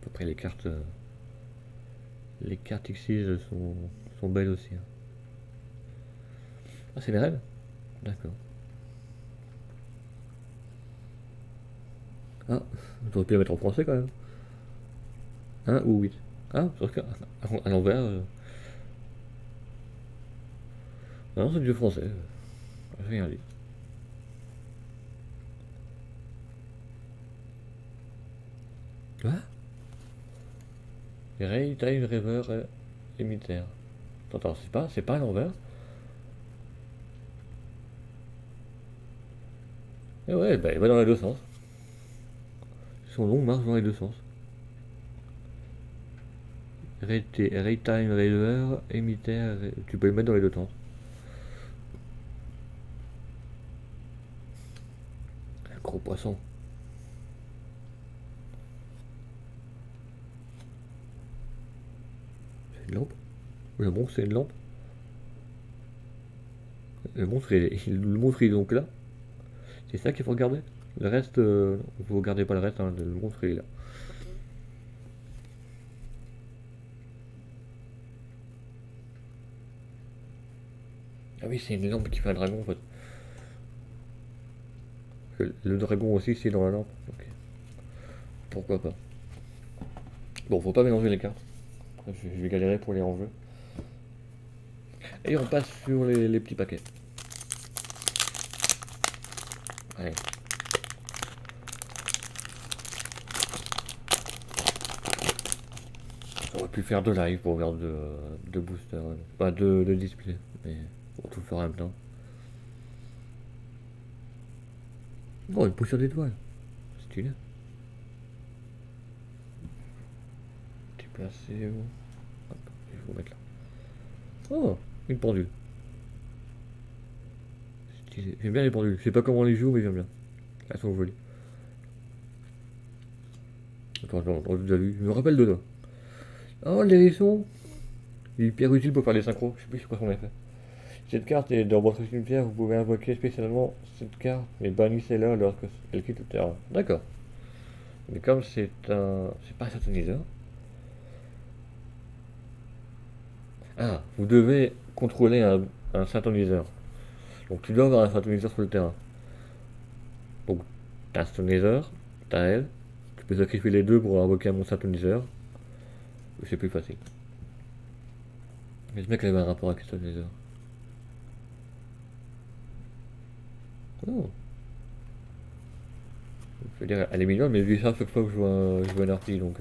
Après les cartes ici sont belles aussi, hein. Ah c'est les rêves? D'accord. Ah, j'aurais pu la mettre en français quand même. 1 ou 8. Ah, parce que à l'envers. Ah non, c'est du français. J'ai rien dit. Quoi? Ray, Time, River, émitaire. Attends, c'est pas à l'envers? Eh ouais, bah il va dans les deux sens. Son nom marche dans les deux sens. Ray, Time, River, émitaire, tu peux le mettre dans les deux sens. Un gros poisson. C'est une lampe? Le monstre c'est une lampe? Le monstre il est donc là? C'est ça qu'il faut regarder? Le reste, vous regardez pas le reste, hein, le monstre il est là. Ah oui, c'est une lampe qui fait un dragon en fait. Le dragon aussi c'est dans la lampe. Ok. Pourquoi pas. Bon, faut pas mélanger les cartes. Je vais galérer pour les enjeux. Et on passe sur les petits paquets. Allez. J'aurais pu faire deux lives pour faire deux boosters. Pas de display. Mais pour tout faire en même temps. Oh, une poussière d'étoiles. Stylé. Déplacer où? Hop, il faut mettre là. Oh, une pendule. Stylé. J'aime bien les pendules. Je sais pas comment on les joue, mais j'aime bien. Elles sont jolies. Attends, j'ai déjà vu. Je me rappelle de toi. Oh, l'hérisson. Il est hyper utile pour faire les synchros. Je sais plus c'est quoi son effet. Cette carte est dans votre cimetière. Vous pouvez invoquer spécialement cette carte, mais bannissez-la lorsque elle quitte le terrain. D'accord. Mais comme c'est pas un synthoniseur. Ah, vous devez contrôler un synthoniseur. Donc tu dois avoir un synthoniseur sur le terrain. Donc t'as un synthoniseur, t'as elle. Tu peux sacrifier les deux pour invoquer un monstre synthoniseur. C'est plus facile. Mais ce mec avait un rapport avec le synthoniseur. Oh. Je veux dire, elle est mignonne, mais je dis ça chaque fois que je vois un artiste, donc...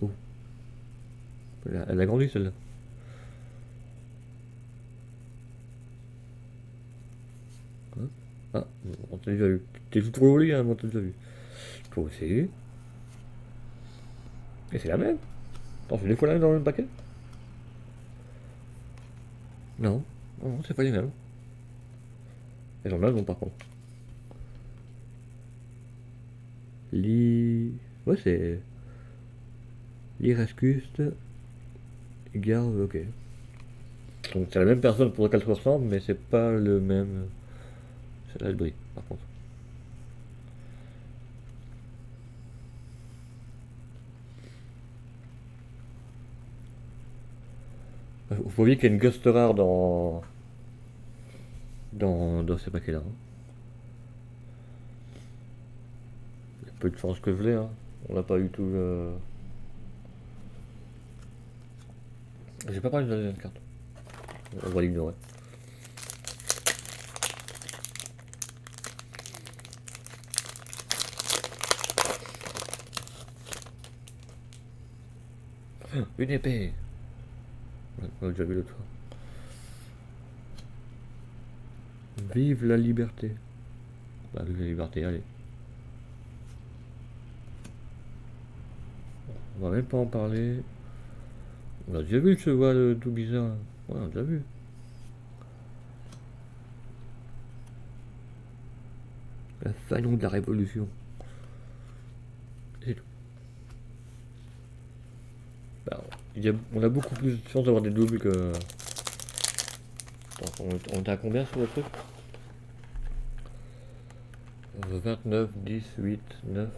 Oh. Elle a grandi celle-là. Hein? Ah, on t'a déjà vu. T'es tout trop joli, hein, on t'a déjà vu. Toi aussi. Et c'est la même. Attends, c'est deux fois la même dans le même paquet? Non. Non, non, c'est pas les mêmes. Elles ont le même nom par contre. Ouais, c'est... L'Irascuste. Garde, ok. Donc c'est la même personne pour qu'elle se ressemble, mais c'est pas le même... C'est là le brille, par contre. Vous voyez qu'il y a une ghost rare dans ces paquets-là, hein. Il y a peu de chance que je l'ai, hein. On n'a pas eu tout le... J'ai pas parlé de la deuxième carte. on va l'ignorer. Une épée. On a déjà vu l'autre fois. Vive la liberté. Bah, vive la liberté, allez. On va même pas en parler. On a déjà vu le cheval tout bizarre. Ouais, on a déjà vu. Le fanon de la révolution. C'est tout. Bah, on a beaucoup plus de chance d'avoir des doubles que... Attends, on est à combien sur le truc? 29, 10, 8, 9.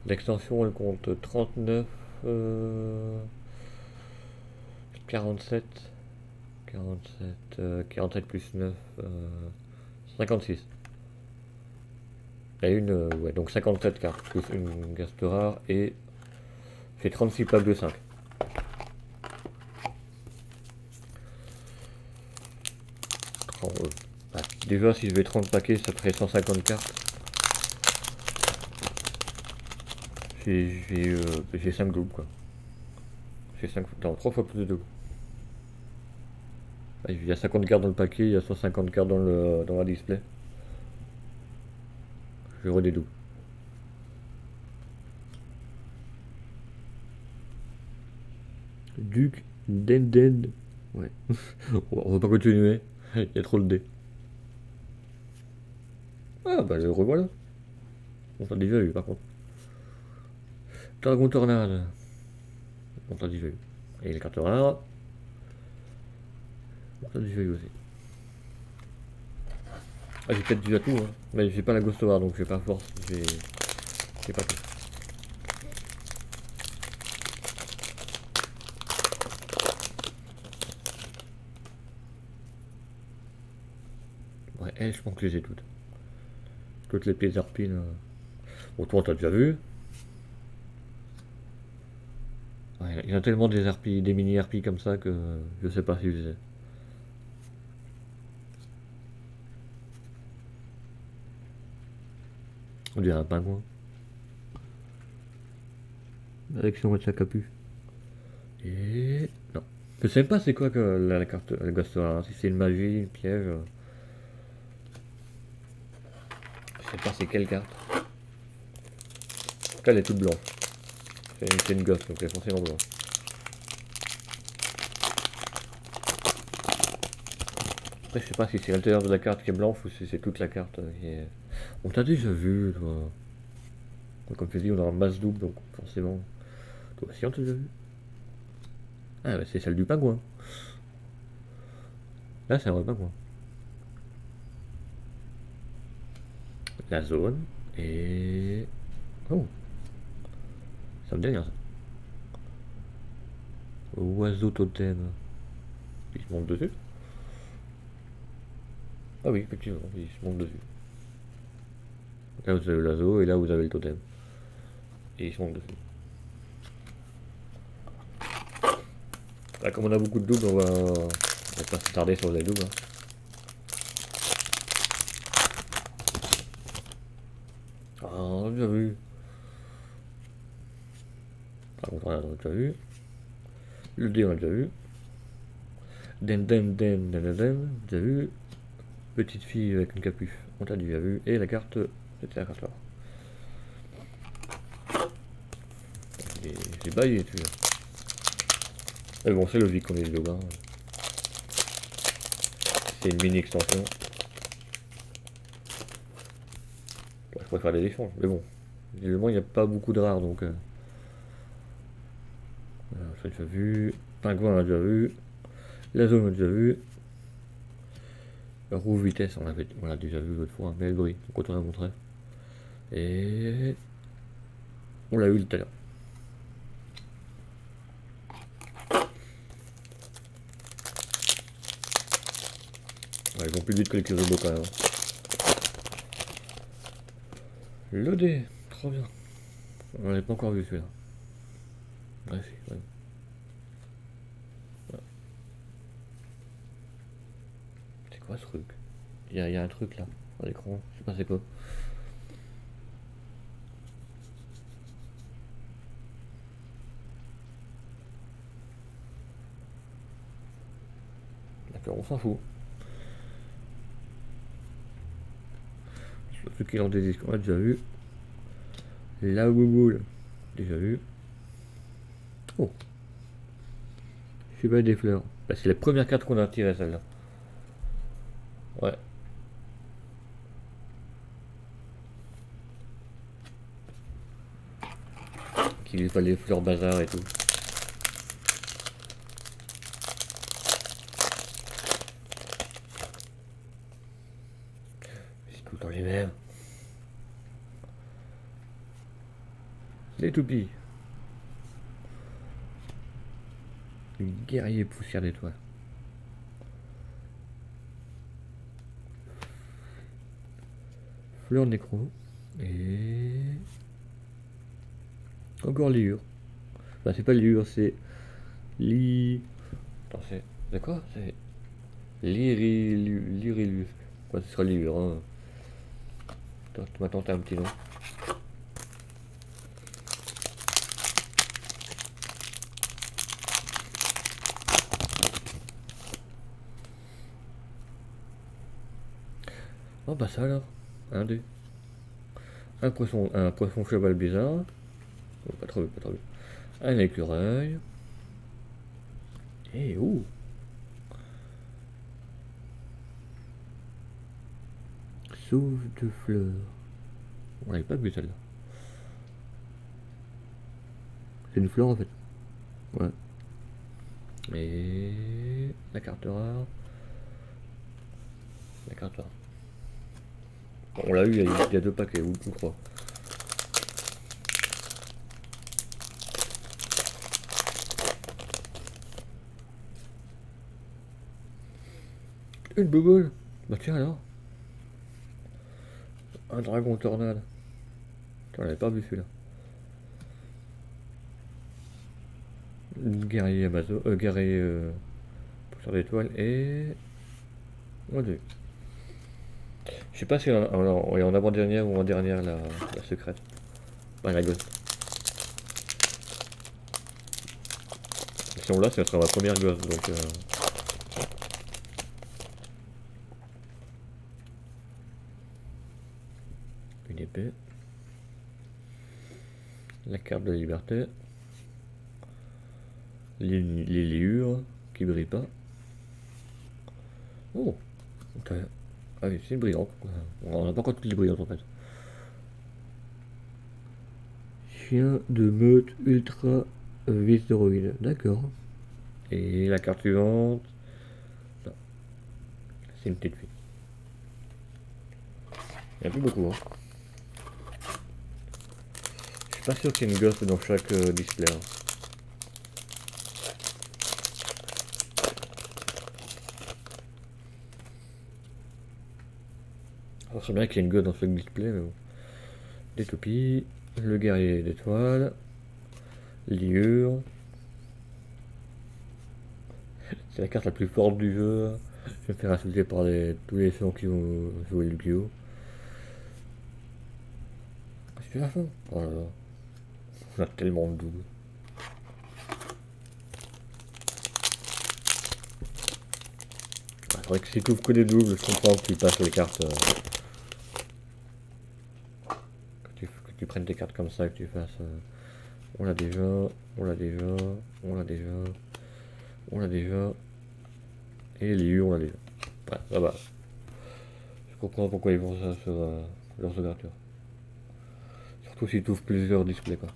L'extension elle compte 39, 47, 47 plus 9, 56. Il y a une, ouais, donc 57 cartes, plus une gaste rare, et fait 36 packs de 5. Bah, déjà, si je vais 30 paquets, ça ferait 150 cartes. J'ai 5 doubles, quoi. J'ai 5, non, 3 fois plus de doubles. Il y a 50 cartes dans le paquet, il y a 150 cartes dans la display. J'aurai des doubles. Duc Denden. Ouais. On va pas continuer. Il y a trop de dés. Ah bah le revoilà. On t'a déjà eu par contre. Dragon Tornade. On t'a déjà eu. Et les cartes rares. On t'a déjà eu aussi. Ah j'ai peut-être déjà tout hein. Mais j'ai pas la Ghost War donc j'ai pas force. J'ai pas tout. Ouais, je pense que je les ai toutes. Toutes les pièces d'arpine. Bon toi t'as déjà vu. Ouais, il y en a tellement des harpies, des mini harpies comme ça que je sais pas si je les ai. On dirait un pingouin. Avec son sa capuche. Et... non. Je sais pas c'est quoi que la carte la Ghost War, si c'est une magie, une piège. Je sais pas c'est quelle carte. En tout cas elle est toute blanche. C'est une ghost donc elle est forcément blanche. Après je sais pas si c'est l'intérieur de la carte qui est blanche ou si c'est toute la carte qui est... On t'a déjà vu toi. Comme je dis on a un masse double donc forcément... Toi aussi on t'a déjà vu. Ah bah c'est celle du pingouin. Là c'est un vrai pingouin. La zone et... oh, ça me dit rien ça. Oiseau totem. Il se monte dessus. Ah oui, effectivement, il se monte dessus. Là vous avez l'oiseau et là vous avez le totem. Et il se monte dessus. Là, comme on a beaucoup de doubles, on va pas se tarder sur les doubles. Hein. Ah, on a déjà vu. Par contre, on a déjà vu. Le dé, on a déjà vu. Déjà vu. Petite fille avec une capuche, on t'a déjà vu. Et la carte, c'était la carte là. J'ai baillé celui-là. Mais bon, c'est logique qu'on ait le double. Hein. C'est une mini extension. Je préfère les échanges, mais bon. Évidemment, il n'y a pas beaucoup de rares donc. Voilà, ça, déjà vu. Pingouin, on a déjà vu. La zone, on a déjà vu. La roue vitesse, on l'a déjà vu l'autre fois, mais elle brille, donc on l'a montré. Et. On l'a eu tout à l'heure. Ouais, ils vont plus vite que les Kyrobo quand même. Le dé, trop bien. On l'avait pas encore vu celui-là. Ouais, si, ouais. quoi ce truc? Il y a un truc là, à l'écran, je sais pas c'est quoi. D'accord, on s'en fout. Ceux qui ont des disques, on a déjà vu. La Google, déjà vu. Oh, je sais pas des fleurs. Bah, c'est les premières cartes qu'on a tirées celle-là. Ouais. Qu'il n'est pas les fleurs bazar et tout. C'est tout le temps les mêmes. Les toupies. Le guerrier poussière d'étoiles. Fleur nécro. Et... encore liure. Enfin, c'est pas liure, c'est... Attends, c'est quoi? C'est... Lyrilus. Quoi, ce sera liure, hein. Attends, tu m'as tenté un petit nom. Oh bah ça alors. Un dé. Un poisson cheval bizarre. Oh, pas trop vu, pas trop vu. Un écureuil. Et ouh. Sauve de fleurs. On n'avait pas vu celle-là. C'est une fleur en fait. Ouais. Et la carte rare. La carte rare. Bon, on l'a eu il y a deux paquets, ou trois. Une bouboule. Bah tiens alors. Un dragon tornade. On l'avait pas vu celui-là. Guerrier Amazon, guerrier pousseur d'étoiles et... oh, deux. Je sais pas si en avant-dernière ou en dernière la secrète. Enfin, la ghost. Si on l'a, ça sera ma première ghost, donc... une épée. La carte de la liberté. Les liures qui brillent pas. Oh, ah oui, c'est une brillante. On n'a pas encore toutes les brillantes en fait. Chien de meute ultra vistéroïde. D'accord. Et la carte suivante. Non. C'est une petite fille. Il n'y a plus beaucoup. Hein. Je suis pas sûr qu'il y ait une gosse dans chaque display. Hein. Alors, c'est bien qu'il y ait une gosse dans chaque display, mais bon. Des toupies. Le guerrier d'étoiles. Liure. C'est la carte la plus forte du jeu. Je vais me faire insulter par tous les gens qui vont jouer le Yu-Gi-Oh! C'est la fin. Oh là là. On a tellement de doubles. C'est vrai que si tu ouvres que des doubles, je comprends que tu passes les cartes. Que tu prennes des cartes comme ça, que tu fasses. On l'a déjà, on l'a déjà, on l'a déjà, on l'a déjà. Et les U, on l'a déjà. Ouais, ça va. Je comprends pourquoi ils font ça sur leurs ouvertures. Surtout si tu ouvres plusieurs displays, quoi.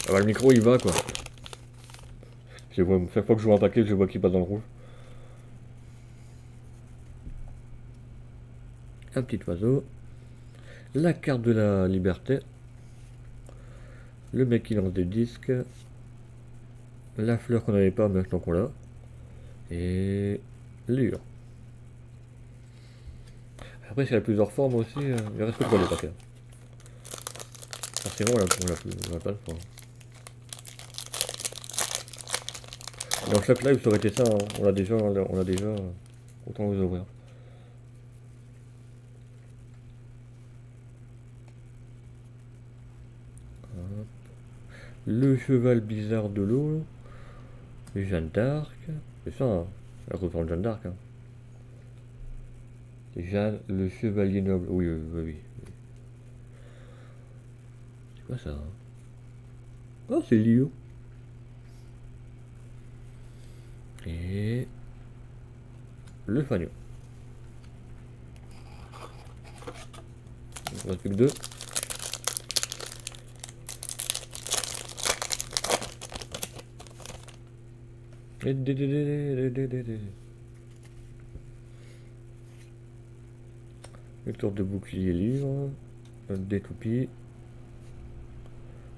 Ah bah le micro il va quoi. Chaque fois que je vois un paquet, je vois qu'il passe dans le rouge. Un petit oiseau. La carte de la liberté. Le mec qui lance des disques. La fleur qu'on n'avait pas maintenant qu'on l'a. Et l'ure. Après, s'il y a plusieurs formes aussi, il reste que 3 les paquets. Forcément, on l'a pas le point. Dans chaque live, ça aurait été ça, hein. On a déjà, autant vous ouvrir. Hop. Le cheval bizarre de l'eau, Jeanne d'Arc, c'est ça, hein. Elle ressemble à Jeanne d'Arc, hein. C'est Jeanne, le chevalier noble, oui, oui, oui, oui. C'est quoi ça, hein? Oh, c'est Lio. Et le fagnon. Il ne reste plus que deux. Le tour de bouclier livre. Des toupies.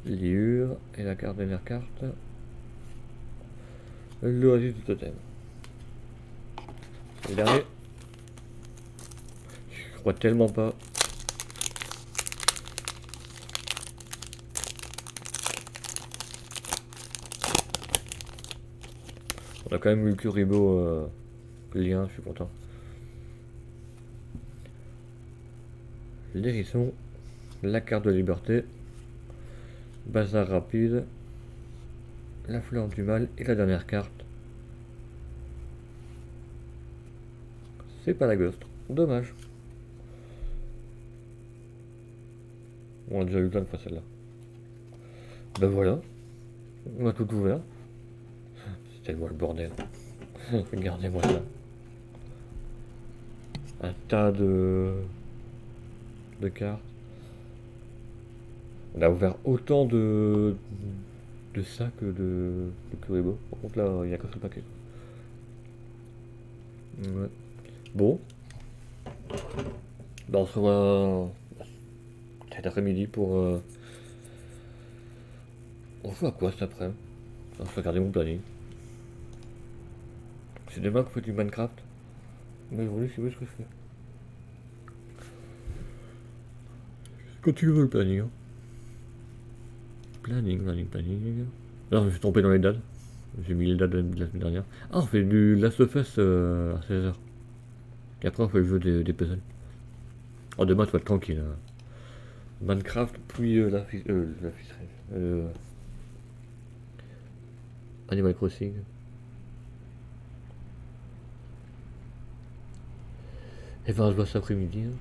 Liure. Et la carte dernière carte. L'oasis du totem. C'est le dernier. Je crois tellement pas. On a quand même eu le Kuribo lien, je suis content. L'hérisson, la carte de liberté, bazar rapide, la fleur du mal et la dernière carte. C'est pas la ghost, dommage. On a déjà eu plein de fois celle-là. Ben voilà, on a tout ouvert. C'est tellement le bordel. Regardez-moi ça. Un tas de cartes. On a ouvert autant de ça que de Kuribo. Par contre là, il n'y a qu'un seul paquet. Ouais. Bon. Bah, on se revoit cet après-midi pour... On joue à quoi cet après-midi? Je vais regarder mon planning. C'est demain qu'on fait du Minecraft. Mais aujourd'hui, c'est où est-ce que je fais? Quand tu veux le planning. Hein. Planning. Non, je me suis trompé dans les dates. J'ai mis les dates de la semaine dernière. Ah, on fait du Last of Us à 16h. Et après, on fait le jeu des puzzles. Oh, demain, tu vas être tranquille. Hein. Minecraft, puis Animal Crossing. Et ben, on se voit cet après-midi. Hein.